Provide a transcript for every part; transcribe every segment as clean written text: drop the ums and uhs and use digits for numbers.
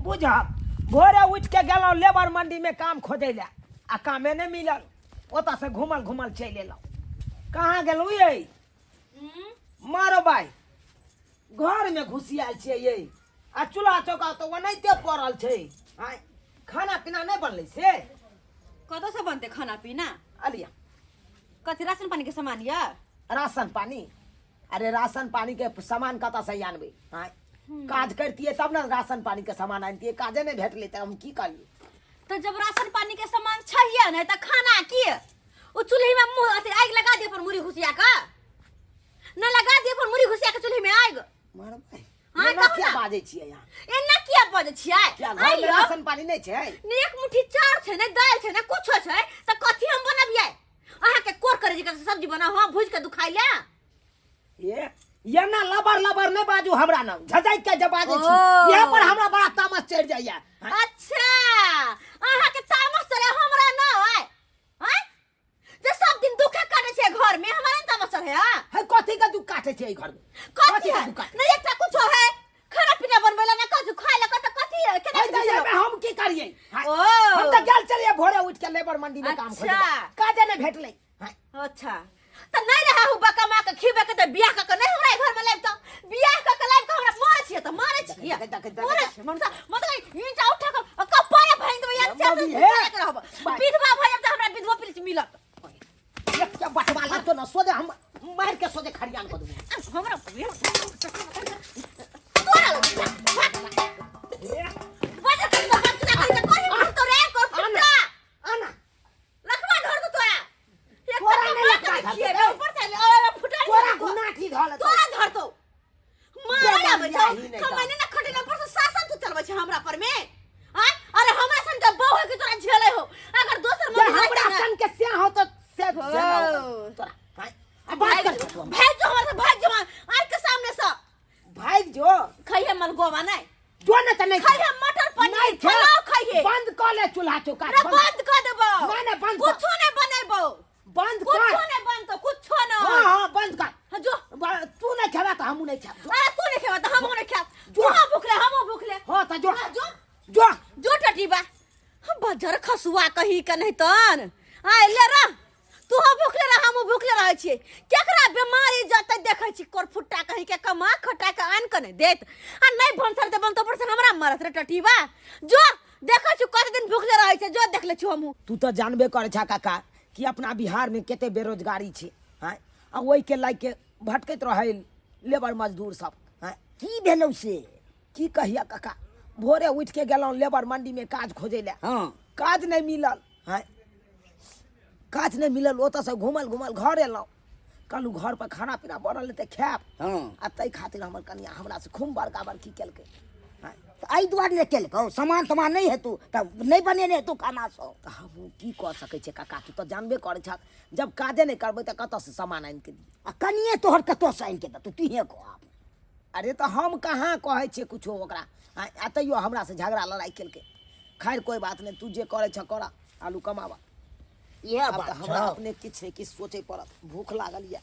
बुझब भोरे उठ के गेलौं लेबर मंडी में काम खोजे ले आ कामे नहीं मिलल ओता से घूमल घूमल चल एलौं कहाँ गेलौं ये मारो भाई घर में घुसियाल छे ये आ चूल्हा चौका तो ओनाहिते पड़ल छे आय खाना पीना नहीं बनले से कतौ से बनते खाना पीना अलिया कथी राशन पानी के सामान या राशन पानी अरे राशन पानी के सामान कता से आनबे आय काज करतिए तब ना राशन पानी के सामान आनतिए काजे नहीं भेटले त हम की करिए तो जब राशन पानी के सामान चाहिए ना तो खाना की वो चूल्हे में मुंह अथी आग लगा दिए पर मुरी घुसिया का न लगा दिए पर मुरी घुसिया के चूल्हे में आग मारो भाई हाँ, ना कहू क्या ना। बाजे छिए यहाँ एना किया बजे छियै क्या घर में राशन पानी नहीं छे ने एक मुट्ठी चाउर छै ने दाल छै ने कुछो छै त कथी हम बनबियै अहाँ के कोर करे जे सब्जी बना हम भूज के दुखाइ ले ये ना लबर लबर नहीं बाजू हमरा ना झजाई के जब बाजे छी ओ। यहाँ पर हमरा बड़ा तामस चढ़ जाइए अच्छा अहाँ के तामस चले हमरा न है हैं जे सब दिन दुखे काटे छै घर में हमरा न तामस चढ़े है कथी का तू काटे छे घर में कथी का है तू काटे नहीं एकटा कुछो है खाना पीना बनबेला ना कछु खाइ ला कथी है केना है ये में हम की करिए ओ। हम तो गेल चलिए भोरे उठ के लेबर मंडी में काम खोजे अच्छा। काजे नहीं भेटले अच्छा त नहीं रहा हूं बका मा के खिबे के त बियाह के नहीं हमरा घर में लाइब त बियाह के लाइब के हमरा मारे छिए त मारे छिए मारे छिए मतलब ईटा उठा के कपारे भांग देबे एक मौगी चार है। के रहब विधवा भइब त हमरा विधवा पुलिस मिलत एक के बटवा ला तो ना सोदे हम मार के सोदे खरियान कर दूंगा हमरा तोरा वजह के बात चला के कोई तो रे कर फुटा आना रखवा धर दो तोरा एक तोरा तक नहीं मार रखवा के धर खिए दो। ऊपर से ओए फुटा तोरा गुनाठी धल तोरा धर दो मारे जवान आबे छौ जाही नहीं कमाने ना खटेला पर से शासन तू चलबे छ हमरा पर में हां अरे हमरा सन के बहु है कि तोरा झेले हो अगर दोसर ये मन हमरा सन के से हो तो से ओ। तोरा हाय अब बात कर तू भाग जो हमरा भाग जो आज के सामने से भाई जो खइए मन गोवा नहीं जो न त नहीं खइए मटर पनीर पुलाव खइए बंद कर ले चूल्हा चौका ना बंद कर देबो नहीं बंद कर कुछो नहीं बनेबो बंद कुछो कर नहीं बन तो कुछो हां नहीं हां बंद कर हाँ, जो तू नहीं खेबा तो हम नहीं खेब अरे तू नहीं खेवा तो हम नहीं खा जो। तू भूखले हम भूखले हां त जो जो जो जो टटीबा हम बजर खसुआ कही के नहीं तन आय ले रा तू हो भूखले रह हम भूखले रह छी केकरा बीमारी जते देखै छी कोर फुट्टा कही के कमा खटा के आन के नहीं देत आ नहीं भनसर ते बनतो पर हमरा मरत रे टटीबा जो देखै छी कत दिन भूखले रह छी जो देख ले छी हम तू तो जानबे करे छा काका कि अपना बिहार में केते बेरोजगारी छे हैं आ ओई के लाग के भटकैत रहै लेबर मजदूर सब हैं की भेलौ से की कहिया काका भोरे उठ के गेलौं लेबर मंडी में काज खोजे ले हाँ काज नहीं मिलल हैं काज नहीं मिलल ओत से घूमल घूमल घर एलौं कहलू घर पर खाना पीना बनल ते खाएब हाँ आ तै खातिर हमर कनिया हमरा से खूब बड़का बड़की केलकै हैं तो आई दुआरे केलकौ सामान तमान नहीं है तू तब नहीं बनेने तू खाना सो त हम की कर सकै छै काका तू तो जानबे करे छ जब काजे नहीं करबै त कत से सामान आनि के दी आ कनिए तोहर कतो से आनि के तू तुहे को आप अरे तो हम कहाँ कहे छे कुछो ओकरा आ तैयो हमरा से झगड़ा लड़ाई केलकै खैर कोई बात नहीं तू जे करे छ कर आलू कमावा ये अब बात तो हमरा छौ अपने किछ से किछ सोचे पड़त भूख लागल या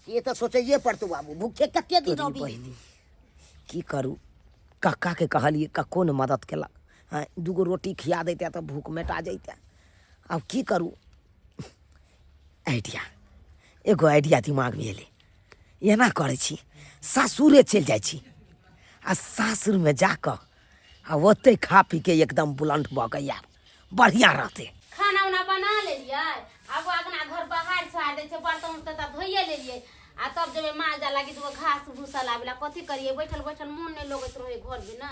ये तो सोचैये पड़तौ बाबू भूखे कते दिन तोरी रहबी बहिनी की करू कक्का के कहलिए कक्को ने मदद केलक हाँ दूगो रोटी खिया देते तो भूख मिटा जैते अब की करू आइडिया एगो आइडिया दिमाग में एले एना करे छी सासुरे चल जाइ छी आ सासुर में जाकर आ ओते खा पी के एकदम बुलंद भऽ के आब बढ़िया रहते खाना उना बना लेलिए अब अगना घर बाहर छाड़ दे छै बर्तन त धोइए लेलिए आ तब जब माल जा लागी तो घास भूसा लावेला कथी करिए बैठल बैठल मन नहीं लगत रहे घर में ना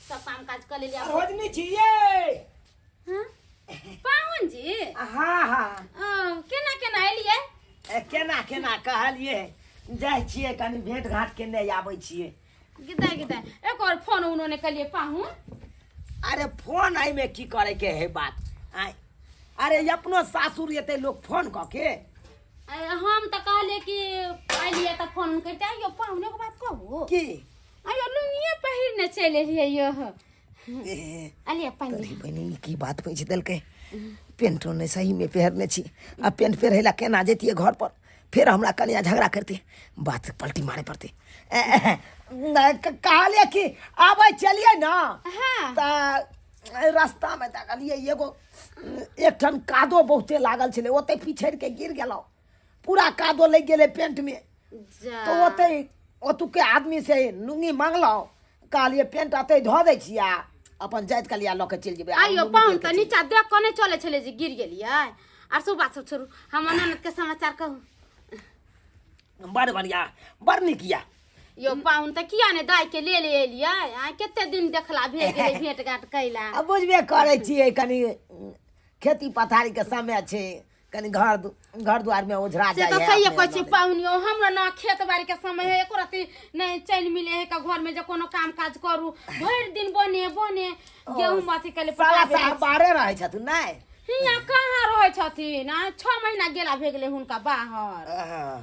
सब काम काज कर लेलिए रोजनी छिए हां पाहुन जी हाँ हाँ केना केना एलिए केना केना कहलिए जाइ छिए कनी भेंट घाट के नहीं आबै छिए गिदा गिदा एक और फोन उन्होंने कलिए पाहुन अरे फोन आई में की करे के है बात आय अरे अपनो सासुर एते लोग फोन क के हम तो कहले कि आइलिए त फोन करते आइयो पाहुने को बात कहू की आइयो लुंगिए पहिर ने चले रहिए यो ए, आलिए पानी तोरी बहिनी की बात पूछ देलकै पेंटो ने सही में पहरने छी आ पेंट पहिरेला केना जेतिए घर पर फिर हमरा कनिया झगड़ा करते, बात पलटी मारे पड़ते। कहलिए कि आबे चलिए ना, रास्ता में देखलिए एगो एक ठन कादो बहुते लागल छले, ओते पिछड़ के गिर गेलो, पूरा कादो लग गेले पेंट में। तो ओते ओतुके आदमी से लुंगी मांगलो, कहलिए पेंट अते धो दै छिया, अपन जाइत कलिया ल के चल जेबे। आइयो पाउन त नीचा देख कने चले छले जे गिर गेलिए। आर सब बात सब छोड़ू, हम ननद के समाचार कहू। बड़ बढ़िया, बड़ नीक या। यो पाउन त किया ने दाई के ले एलिए? आ केते दिन देखला भेट गेलै भेट घाट कैला। अब बुझबे करे छियै, कनी खेती पथारी के समय छै, कनी घर द्वार में ओझरा से जाय तो सही कहै छी पाउन। यो हमरा ना खेत बाड़ी के समय है, एको रति नहीं चैन मिले है का घर में जे कोनो काम काज करू, भर दिन बने गेहूं माथि कले साला पटा साहब बाहरे रहै छथु नै? हिया कहाँ रहै छथिन? 6 महीना गेला भे गेलै हुनका बाहर।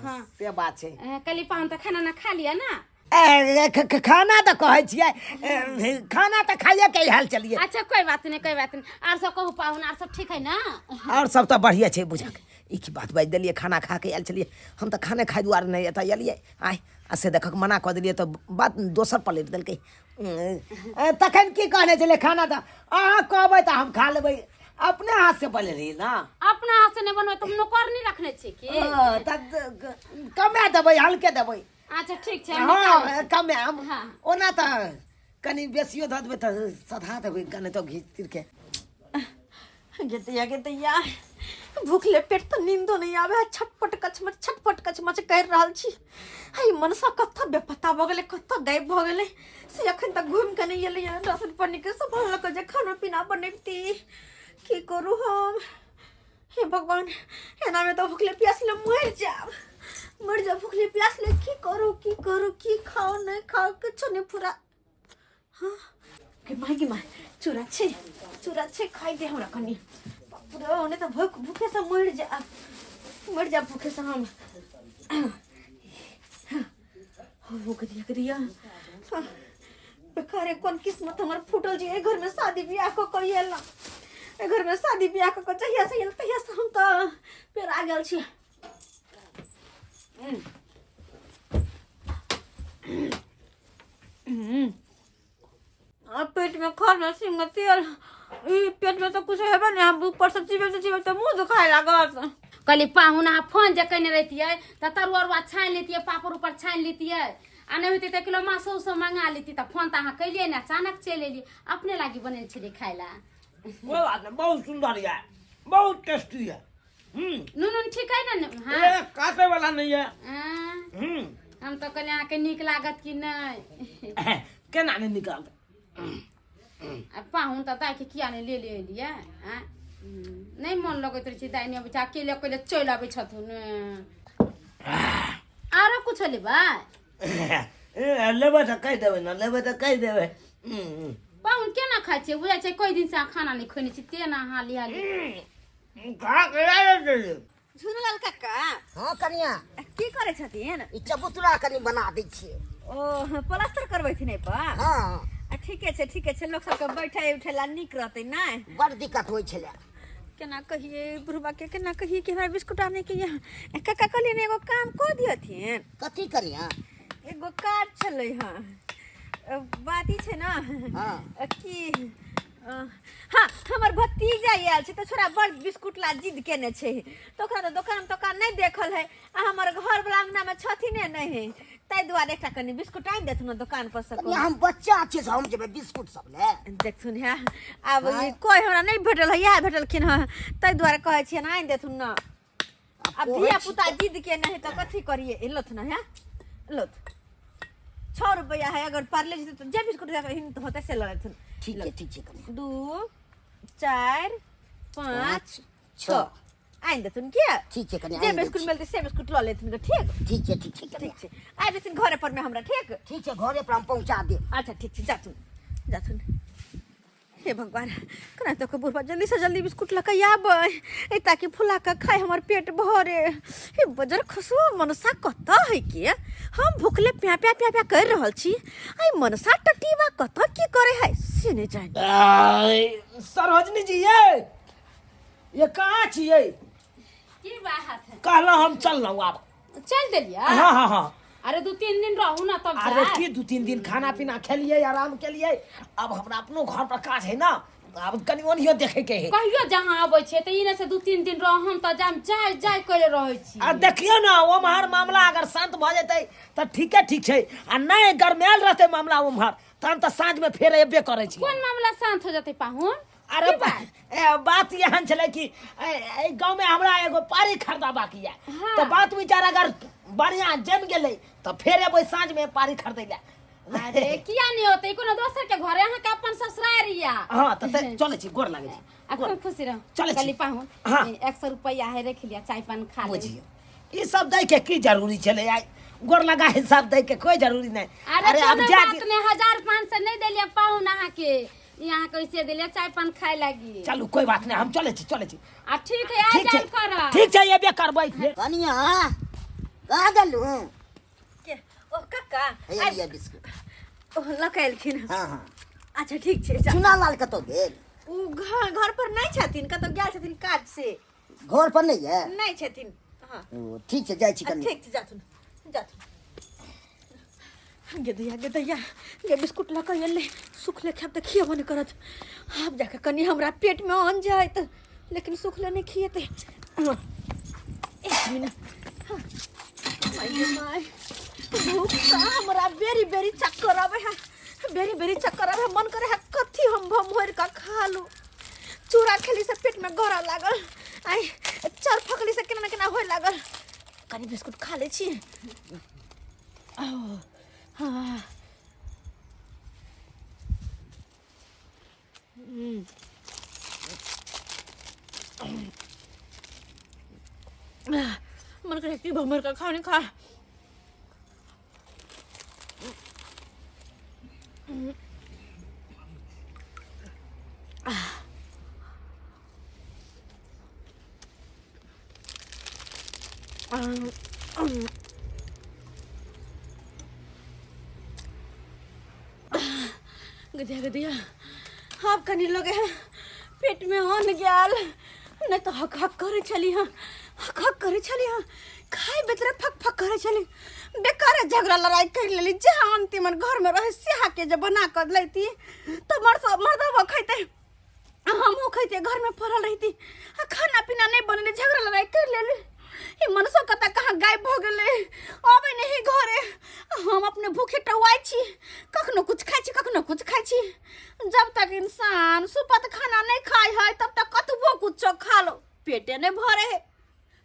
हाँ, से बात छै। कली पाउन त खाना ना खा लिया ना? खाना तो कहै छियै, खाना तो खाइए के हाल चलिए। अच्छा कोई बात नहीं, कोई बात नहीं। आर सब कहू पाहुन, आर सब ठीक है ना? और सब तो बढ़िया छै बुझक। ई की बात बाज देलिए, खाना खा के आयल चलिए। हम तो खाने खाइ दुआरे नहीं एत एलिए। आइ से देखक मना कऽ देलिए तो बात दोसर पलट देलकै। तखन की कहने छले खाना तो अहाँ कहबै तो हम खा लेबै, अपने हाथ से बने रही ना। अपना हाथ से नहीं बनबै तो हम नौकर नहीं रखने छी की? कमे देबै, हल्के देबै। अच्छा ठीक छै। हाँ कमे हम हाँ। ओना तो कनी बेसियो द देबै तो सधा देबै, कने तो घीच तीर के। गेतिया भूखले पेट तो नींदो नहीं आवे, छटपट कचमच कर रहल छी। हाय मनसा कत्ता बेपता भ गेले, कत्ता गायब भ गेले से अखन तक घूम के नहीं एले। राशन पानी के संभाल के जे खाना पीना बनैती, की करू हम? हे भगवान, एना में तो भूखले प्यासले मर जा भूखले प्यासले। की करू की खाओ नहीं खाओ, कुछ नहीं पूरा। हाँ के माय चूरा छे खाई दे हमरा कनी। पूरा ओने तो भूखे से मर जा भूखे से हम। भूख दिया बेकार कौन किस्मत हमर फूटल जी। घर में शादी ब्याह को करिएला, घर में शादी ब्याह को चाहिए से हम तो पेड़ आ गेल छी। पेट में खर में सिंह तेल, पेट में तो कुछ है नहीं। हम ऊपर से चिबे तो मुंह दुखाए लागत। कली पाहुन आ फोन जे कने रहतिए त तरुआ छान लेतिए, पापड़ ऊपर छान लेतिए, आ नहीं होती तो किलो मांस उस मंगा लेती। तो फोन तो अहाँ कैलिए ना, अचानक चल एलिए, अपने लागी बने छे खाइला। कोई बात नहीं, बहुत सुंदर है, बहुत टेस्टी है। नून ठीक है ना? हाँ, काटे वाला नहीं है। हम तो कहले अहाँ के नीक लागत कि नहीं? केना नहीं निकाल पाहुन तो दाई के किया नहीं ले एलिए? नहीं मन लगत रहे दाई ने बच्चा अकेले अकेले चल आबे छथुन। आरो कुछ लेबा? लेबे तो कह देबै ना, लेबे तो कह देबै। पाहुन केना खाइ छै? बुझाइ छै कोई दिन से खाना नहीं खैने छी, तेना हाली खा के आयल। झुनलाल काका। हाँ कनिया, की करे छथिन? ई चबूतरा कनी बना दै छियै। ओ प्लास्टर करबै थी नहीं पा? हाँ ठीके छै, लोग सबके बैठे उठेला नीक रहते ना। बड़ दिक्कत होइ छलै। केना कहिए बुढ़बा के, केना कहिए कि हमरा बिस्कुट आने के यहाँ काका कहलिए ने एगो काम कऽ दियथिन। कथी कनिया? एगो काज छलै हाँ, बात ई छै ना कि हाँ हमर भतीजा आयल छै तो छोरा बड़ बिस्कुट ला जिद केने छै, तो ओकरा तो दोकान नहीं देखल है। आ हमर घर वाला अंगना में छथिने नहीं है, ताहि दुआरे एकटा कनी बिस्कुट आनि देथुन ना दुकान पर से। हम बच्चा छियै, हम जेबै बिस्कुट सब ले। देखथुन है आब कोई हमरा नहीं भेटल है, इएह भेटलखिन हँ, ताहि दुआरे कहै छियै आनि देथुन ना। अब धिया पुता जिद के नहीं तो कथी करिए? लोथ ना है, लोथ 6 रुपया है, अगर पार्ले जी तो जे बिस्कुट हिन तो होते से लड़थुन। ठीक है कनिया। 2 4 5 6 आइन देथुन क्या? ठीक है कनिया, जे बिस्कुट मिलते से बिस्कुट ल लेथुन। ठीक है आइ बेसिन घरे पर में हमरा। ठीक है, घरे पर हम पहुंचा देब। अच्छा ठीक छै, जाथुन। हे भगवान, कना तो बुढ़बा जल्दी से जल्दी बिस्कुट लके आबै ताकि फुला के खाए हमर पेट भरे। हे बजर खसुआ मनसा कत्ता है के? हम भूखले प्या कर रहल छी, आई मनसा टटीवा कत्ता की करे है से नहीं जाने। सरोजनी जी ये कहाँ छियै? की बात है? कहला हम चललौ, आब चल देलिया। हाँ हाँ हाँ। अरे 2-3 दिन रहू ना तब अरे जाए। की 2-3 दिन खाना पीना खेलिए, आराम के लिए। अब हमरा अपनो घर पर काज है ना, अब कनी ओनियो देखे के है। कहियो जहाँ आबै छे त इने से 2-3 दिन रहम त जाम जाय जाय करे रहै छी। आ देखियो ना ओम्हर मामला अगर शांत भ जेतै त ठीक छै, आ नहीं गरमेल रहतै मामला ओम्हर तहन त साँझ में फेर एबे करे छी। कोन मामला शांत हो जते पाहुन? अरे बात यहाँ चले कि गांव में हमरा एगो पारी खरीदा बाकी है। हाँ। तो बात विचार अगर बढ़िया जम गेलै तो फिर एबै साँझ में पारी खरीदै ले। अरे किया नहीं होते कोनो दोसर के घर यहाँ के अपन ससुरारिया। हाँ तो चले छी, गोर लागे छी। खूब खुशी रह। चले छी। कली पाहुन हाँ। 100 रुपया है रख लिया, चाय पान खा ले। बुझियो ई सब दै के की जरूरी चले, आई गोर लगा हिसाब दै के कोई जरूरी नहीं। अरे अब कोनो जा बात नहीं, 1000-500 नहीं देलिए पाहुन अहाँ के, यहाँ कैसे दिले चाय पान खाए लगी। चलू कोई बात नहीं, हम चले छी। आ ठीक है, आ ठीक जाल छै, कर। ठीक छै, एबे करबै फिर। कनिया कहाँ गेलू? के ओ काका ये बिस्कुट। ओ लकैलखिन। हाँ हाँ। अच्छा ठीक छै। जा। चुना लाल कतौ गेल? उ घर पर नहीं छथिन, कतौ गेल छथिन काज से। घर पर नहीं है? नहीं छथिन। हाँ ओ, ठीक छै, जाइ छी कनी। ठीक छै, जाथुन। गे दैया गे बिस्कुट लक एले, सुखले खाब त खियबो नहीं करत। अब जाके कनी हमरा पेट में आन जाए त, लेकिन सुखले नहीं खिएते। हाँ, 1 मिनट। हाँ, माय भूख सा हमरा बेरी चक्कर आवे है, बेरी चक्कर आवे, मन करे है कथी हम भर का खा लू। चूड़ा खेली से पेट में गरा लागल, आई चार फकली से केना केना होय लागल। कनी बिस्कुट खा ले छी। हाँ। मन करे कि भमर का खाने खा। गदिया आप कनी लगे हैं पेट में आन गयाल, नहीं तो हक करे चली। हाँ हक करे चली। हाँ खाए बेतरे फक करे चली। बेकार झगड़ा लड़ाई कर लेली, जहाँ अंतिमन घर में रहे सिहा के जब बना कर लेती तो मर्दवा खैते, हमहू खैते, घर में पड़ल रहती। खाना पीना नहीं बने, झगड़ा लड़ाई कर लेली। ये मनसो कता कहाँ गायब हो गए, अबे नहीं घरे। हम अपने भूखे टवाई छी, कखनो कुछ खाई छी, कखनो कुछ खाई छी। जब तक इंसान सुपत खाना नहीं खाए है तब तक कतबो कुछ खा लो, पेटे नहीं भरे है।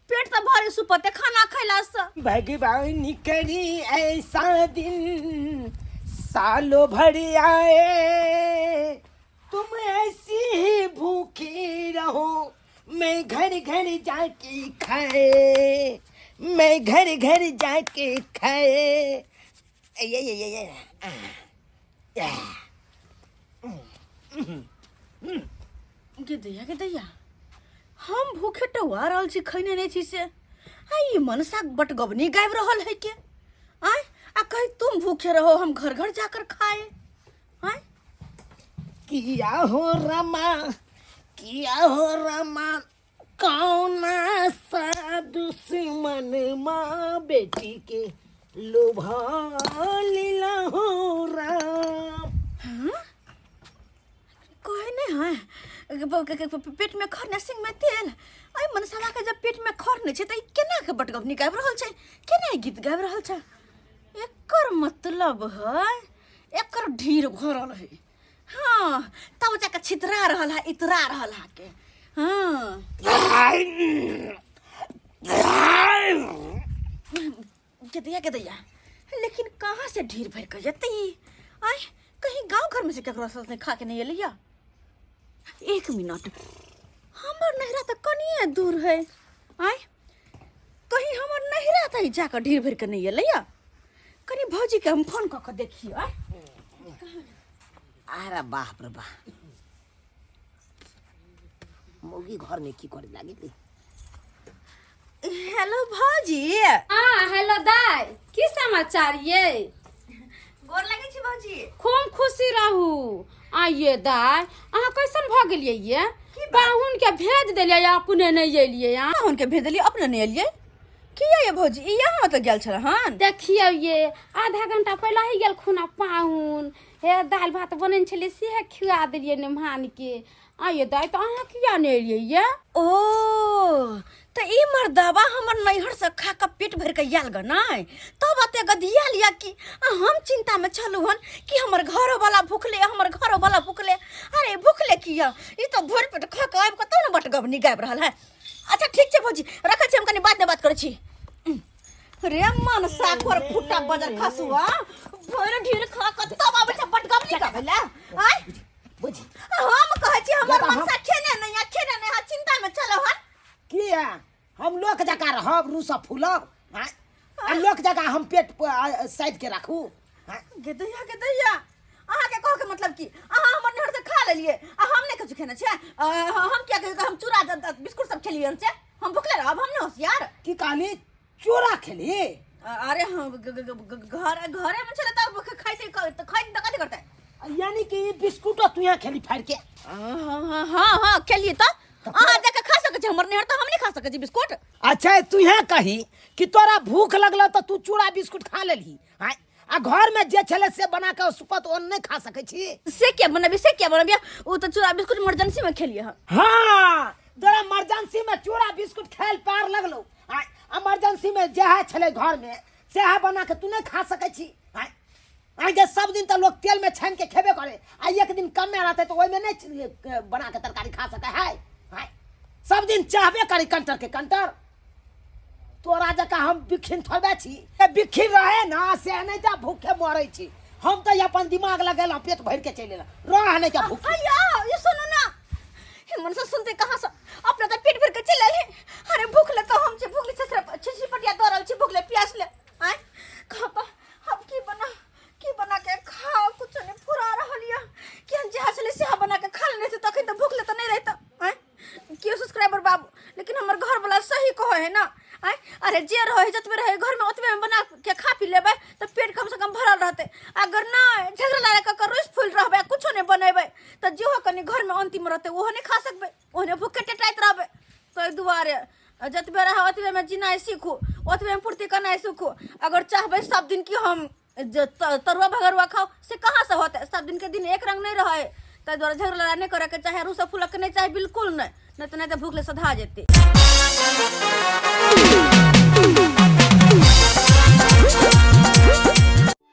पेट तो भरे सुपते खाना खैला से। भगवान करी ऐसा दिन सालों भर आए, तुम ऐसी ही भूखी रहो, मैं घर घर जाके खाए, मैं घर घर जाके खाए। ये के दैया हम भूखे टवा रहल छी, खैने नहीं छी से। आई मनसा बटगबनी गायब रहल है के। आय आ कहीं तुम भूखे रहो, हम घर घर जाकर खाए। आय किया हो रमा कौना सा दुश्मन माँ बेटी के लुभा लीला हो राम। हाँ कहे नहीं है पेट में खरने सिंह में तेल। आई मनसावा के जब पेट में खरने छे त केना के बटगबनी गायब रहल छे, केना गीत गायब रहल छे। एकर मतलब है एकर ढीर भरल है। हाँ तब जाके छितरा रहल है, इतरा रहल है के। हाँ के दैया लेकिन कहाँ से ढीर भर कर जती। आय कहीं गांव घर में से केकरो से खा के नहीं लिया। 1 मिनट, हमर नहरा तो कनिए दूर है। आय कहीं हमर नहरा तो जाकर ढीर भर कर नहीं लिया। कनी भौजी के हम फोन कर देखिए। अरे बाप रे बाप, मौगी घर में की करे लागे। हेलो भौजी। हाँ हेलो दाई, की समाचार ये? गोर लगे छी भौजी। खूब खुशी रहू। आइए दाई, अहाँ कैसन भ गेलिए ये? पाहुन के भेज देलिए, अपने नहीं एलिए। पाहुन के भेज देलिए, अपने नहीं एलिए। किया ये भौजी ई यहाँ तो गेल छल हन देखियो ये आधा घंटा पहले ही गेल खुना पाहुन हे दाल भात बने छले से खिया देलिए नेमान के आये दाई तो अहाँ किया ने एलिए ये ओ तो ई मर्दवा हमर नैहर से खा के पेट भर के याल ग नै तब अते गधिया लिया कि हम चिंता में छलु हन कि हमर घर वाला भूखले अरे भूखले किया ई तो भोर पेट खा के आब के तब न बट गबनी गायब रहल है। अच्छा ठीक छै भौजी रखै छी हम कनी बाद में बात करै छी। रे मन साखर फुट्टा बजर खसुआ भोर ढीर खा के तब आबै छै बट गबनी का भेला आय बुझी हम कहै छी हमर जगह मन हम- सा खेने नहीं हा चिंता में चलो हन किया हम लोक जका रहब रूसा फूलब हैं आ लोक जका हम पेट साइड के राखू हैं गेदैया अहाँ के कह के मतलब की अहाँ हमर नहर से खा लेलिए आ हम नहीं कुछ खेने छै हम क्या कहे हम चूरा बिस्कुट सब खेलिए छै हम भूखले रहब हम नहीं होशियार की कहली चोरा खेली अरे हम घरे में चले तब खाइते तो खाइ त कथि करते यानी कि ई बिस्कुटो तू यहाँ खेली फाड़ के हाँ खेलिए तो अहाँ जाके खा सके छी हमर नहर तो हम नहीं खा सके छी बिस्कुट अच्छा तू यहाँ कही कि तोरा भूख लगल तो तू चूड़ा बिस्कुट खा लेली हैं आ घर में जे छले से बना के सुपत ओ नहीं खा सके छी से क्या बनबिया वो तो चूरा बिस्कुट इमरजेंसी में खेलिए हम हाँ तोरा इमरजेंसी में चूड़ा बिस्कुट खाइल पार लगलो इमरजेंसी में जहाँ छले घर में सेहा बना के तू नहीं खा सके छी आगे सब दिन तो लोग तेल में छान के खेबे करे आ एक दिन कम में रहते तो ओई में नहीं बना के तरकारी खा सके है सब दिन चाहबे करी कंटर के कंटर तोरा जका हम बिखिन थोड़बे छी बिखिन रहे ना से नहीं तो भूखे मरे छी हम तो अपन दिमाग लगेला पेट भर के चले रह नहीं तो भूखे अय्या ये सुनो ना मन से सुनते कहां से अपना तो पेट भर के चले है अरे भूखले तो हम से भूखले छिछी पटिया दौड़ल छी भूखले प्यास ले आय कहां पर हम की बना के खा कुछ नहीं पूरा रहलिया कि हम जहां से से बना के खा लेने से तखन तो भूखले तो नहीं रहता आय क्यों सब्सक्राइबर बाबू लेकिन हमर घर वाला सही कहे है ना आय अरे जे रहे जतबे रहे घर में ओतबे में बना के खा पी लेबे तो पेट कम से कम भरल रहते अगर ना झगड़ा लड़ा के रोज फूल रहबे कुछो नहीं बनेबे तो जेहो कनी घर में अंतिम रहते ओहो नहीं खा सकबे ओने भूखे टेटाइत रहबे तो दुआरे जतबे रहे ओतबे में जीना सीखू ओतबे में पूर्ति करना सीखू अगर चाहबे सब दिन की हम तरुआ भगरुआ खाओ से कहाँ से होते सब दिन के दिन एक रंग नहीं रहे ताहि दुआरे झगड़ा लड़ा नहीं करे के चाहे रूसा फूलक के नहीं चाहे बिल्कुल नहीं तो भूख ले सधा जेते।